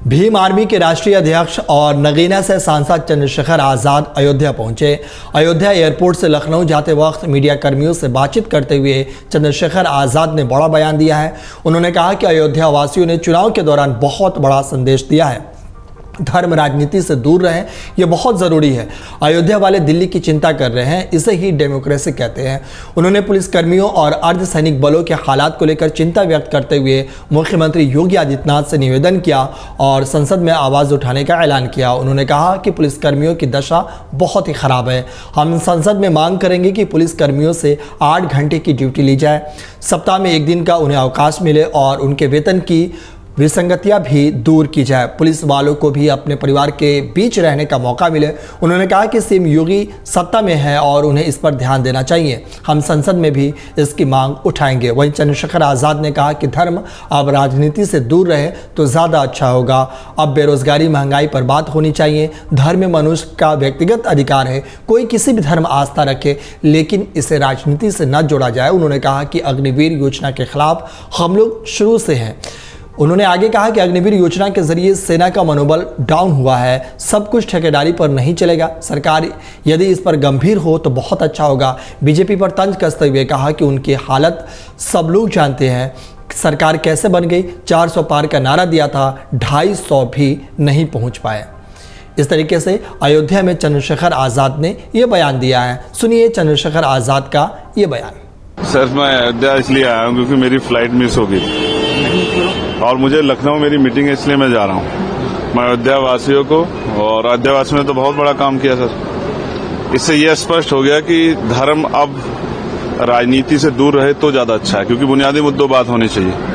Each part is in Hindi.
भीम आर्मी के राष्ट्रीय अध्यक्ष और नगीना से सांसद चंद्रशेखर आज़ाद अयोध्या पहुंचे। अयोध्या एयरपोर्ट से लखनऊ जाते वक्त मीडिया कर्मियों से बातचीत करते हुए चंद्रशेखर आज़ाद ने बड़ा बयान दिया है। उन्होंने कहा कि अयोध्या वासियों ने चुनाव के दौरान बहुत बड़ा संदेश दिया है, धर्म राजनीति से दूर रहें, यह बहुत ज़रूरी है। अयोध्या वाले दिल्ली की चिंता कर रहे हैं, इसे ही डेमोक्रेसी कहते हैं। उन्होंने पुलिसकर्मियों और अर्धसैनिक बलों के हालात को लेकर चिंता व्यक्त करते हुए मुख्यमंत्री योगी आदित्यनाथ से निवेदन किया और संसद में आवाज़ उठाने का ऐलान किया। उन्होंने कहा कि पुलिसकर्मियों की दशा बहुत ही खराब है। हम संसद में मांग करेंगे कि पुलिसकर्मियों से 8 घंटे की ड्यूटी ली जाए, सप्ताह में 1 दिन का उन्हें अवकाश मिले और उनके वेतन की विसंगतियां भी दूर की जाए। पुलिस वालों को भी अपने परिवार के बीच रहने का मौका मिले। उन्होंने कहा कि सीएम योगी सत्ता में है और उन्हें इस पर ध्यान देना चाहिए। हम संसद में भी इसकी मांग उठाएंगे। वहीं चंद्रशेखर आज़ाद ने कहा कि धर्म अब राजनीति से दूर रहे तो ज़्यादा अच्छा होगा। अब बेरोजगारी, महंगाई पर बात होनी चाहिए। धर्म मनुष्य का व्यक्तिगत अधिकार है, कोई किसी भी धर्म आस्था रखे, लेकिन इसे राजनीति से न जोड़ा जाए। उन्होंने कहा कि अग्निवीर योजना के खिलाफ हम लोग शुरू से हैं। उन्होंने आगे कहा कि अग्निवीर योजना के जरिए सेना का मनोबल डाउन हुआ है, सब कुछ ठेकेदारी पर नहीं चलेगा। सरकार यदि इस पर गंभीर हो तो बहुत अच्छा होगा। बीजेपी पर तंज कसते हुए कहा कि उनकी हालत सब लोग जानते हैं, सरकार कैसे बन गई। 400 पार का नारा दिया था, 250 भी नहीं पहुंच पाए। इस तरीके से अयोध्या में चंद्रशेखर आज़ाद ने यह बयान दिया है। सुनिए चंद्रशेखर आज़ाद का ये बयान। सर, मैं अयोध्या इसलिए आया हूँ क्योंकि मेरी फ्लाइट मिस हो गई और मुझे लखनऊ मेरी मीटिंग है, इसलिए मैं जा रहा हूँ। मैं अयोध्या वासियों को और अयोध्या वासियों ने तो बहुत बड़ा काम किया सर। इससे यह स्पष्ट हो गया कि धर्म अब राजनीति से दूर रहे तो ज्यादा अच्छा है, क्योंकि बुनियादी मुद्दों बात होनी चाहिए।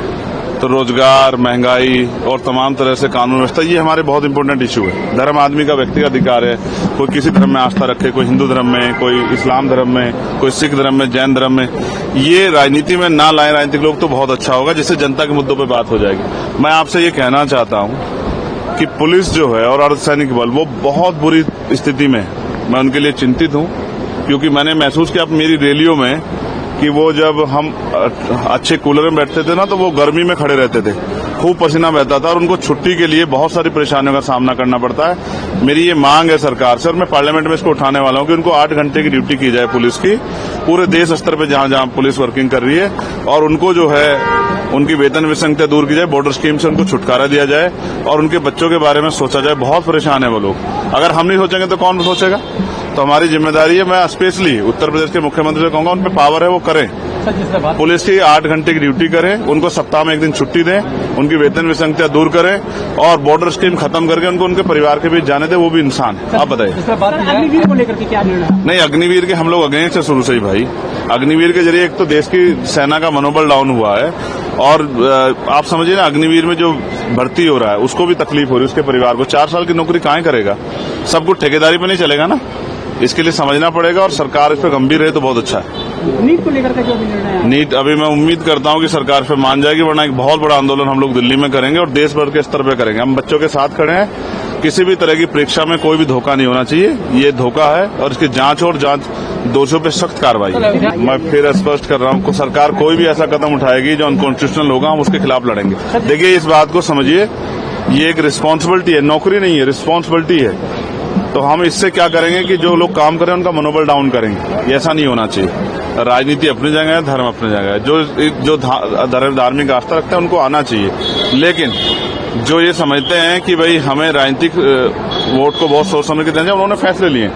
तो रोजगार, महंगाई और तमाम तरह से कानून व्यवस्था, ये हमारे बहुत इंपॉर्टेंट इशू है। धर्म आदमी का व्यक्तिगत अधिकार है, कोई किसी धर्म में आस्था रखे, कोई हिंदू धर्म में, कोई इस्लाम धर्म में, कोई सिख धर्म में, जैन धर्म में। ये राजनीति में ना लाए राजनीतिक लोग तो बहुत अच्छा होगा, जिससे जनता के मुद्दों पर बात हो जाएगी। मैं आपसे ये कहना चाहता हूँ कि पुलिस जो है और अर्धसैनिक बल, वो बहुत बुरी स्थिति में है। मैं उनके लिए चिंतित हूँ, क्योंकि मैंने महसूस किया मेरी रैलियों में कि वो जब हम अच्छे कूलर में बैठते थे ना, तो वो गर्मी में खड़े रहते थे, खूब पसीना बहता था और उनको छुट्टी के लिए बहुत सारी परेशानियों का सामना करना पड़ता है। मेरी ये मांग है सरकार से और मैं पार्लियामेंट में इसको उठाने वाला हूँ कि उनको 8 घंटे की ड्यूटी की जाए पुलिस की, पूरे देश स्तर पर जहां जहां पुलिस वर्किंग कर रही है, और उनको जो है उनकी वेतन विसंगतियां दूर की जाए, बॉर्डर स्कीम से उनको छुटकारा दिया जाए और उनके बच्चों के बारे में सोचा जाए। बहुत परेशान है वो लोग। अगर हम नहीं सोचेंगे तो कौन सोचेगा? तो हमारी जिम्मेदारी है। मैं स्पेशली उत्तर प्रदेश के मुख्यमंत्री से कहूंगा, उन पर पावर है, वो करें। पुलिस की 8 घंटे की ड्यूटी करें, उनको सप्ताह में 1 दिन छुट्टी दें, उनकी वेतन विसंगतियां दूर करें और बॉर्डर स्कीम खत्म करके उनको उनके परिवार के बीच जाने दें। वो भी इंसान है। आप बताइए। अग्निवीर को लेकर के क्या निर्णय? नहीं, अग्निवीर के हम लोग अगेंस्ट है शुरू से ही भाई। अग्निवीर के जरिए एक तो देश की सेना का मनोबल डाउन हुआ है और आप समझिए ना, अग्निवीर में जो भर्ती हो रहा है उसको भी तकलीफ हो रही है, उसके परिवार को। 4 साल की नौकरी कहाँ करेगा? सब कुछ ठेकेदारी पे नहीं चलेगा ना, इसके लिए समझना पड़ेगा और सरकार इस पर गंभीर रहे तो बहुत अच्छा है। नीट को लेकर के जो निर्णय है, नीट अभी मैं उम्मीद करता हूं कि सरकार पे मान जाएगी, वरना एक बहुत बड़ा आंदोलन हम लोग दिल्ली में करेंगे और देश भर के स्तर पे करेंगे। हम बच्चों के साथ खड़े हैं। किसी भी तरह की परीक्षा में कोई भी धोखा नहीं होना चाहिए, ये धोखा है और इसकी जांच और दोषियों पे सख्त कार्रवाई है। मैं फिर स्पष्ट कर रहा हूं, सरकार कोई भी ऐसा कदम उठाएगी जो अनकॉन्स्टिट्यूशनल होगा, हम उसके खिलाफ लड़ेंगे। देखिए, इस बात को समझिए, ये एक रिस्पांसिबिलिटी है, नौकरी नहीं है, रिस्पांसिबिलिटी है। तो हम इससे क्या करेंगे कि जो लोग काम करें उनका मनोबल डाउन करेंगे। ऐसा नहीं होना चाहिए। राजनीति अपनी जगह है, धर्म अपनी जगह है। जो धार्मिक आस्था रखते हैं उनको आना चाहिए, लेकिन जो ये समझते हैं कि भाई हमें राजनीतिक वोट को बहुत सोच समझ के देना चाहिए, उन्होंने फैसले लिए,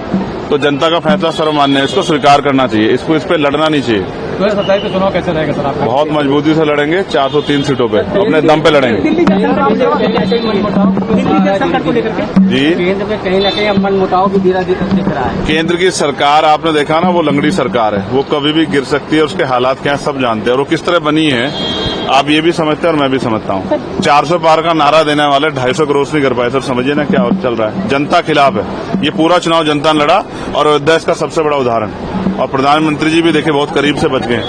तो जनता का फैसला सर्वमान्य है, इसको स्वीकार करना चाहिए। इस पे लड़ना नहीं चाहिए। 2027 का चुनाव कैसे रहेगा सर? आप बहुत मजबूती से लड़ेंगे, 403 सीटों पे अपने दम पे लड़ेंगे। दिल्ली सरकार को लेकर के जी, केंद्र में कहीं न कहीं मनमुटाव भी दिख रहा है। केंद्र की सरकार आपने देखा ना, वो लंगड़ी सरकार है, वो कभी भी गिर सकती है। उसके हालात क्या है सब जानते हैं और वो किस तरह बनी है आप ये भी समझते हैं और मैं भी समझता हूँ। 400 पार का नारा देने वाले 250 क्रॉस नहीं कर पाए सर। समझिए ना क्या चल रहा है। जनता खिलाफ है। ये पूरा चुनाव जनता ने लड़ा और अयोध्या इसका सबसे बड़ा उदाहरण। और प्रधानमंत्री जी भी देखे बहुत करीब से बच गए,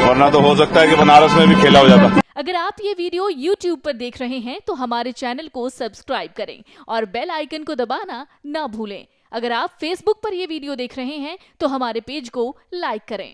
वरना तो हो सकता है कि बनारस में भी खेला हो जाता। अगर आप ये वीडियो YouTube पर देख रहे हैं तो हमारे चैनल को सब्सक्राइब करें और बेल आइकन को दबाना ना भूलें। अगर आप Facebook पर ये वीडियो देख रहे हैं तो हमारे पेज को लाइक करें।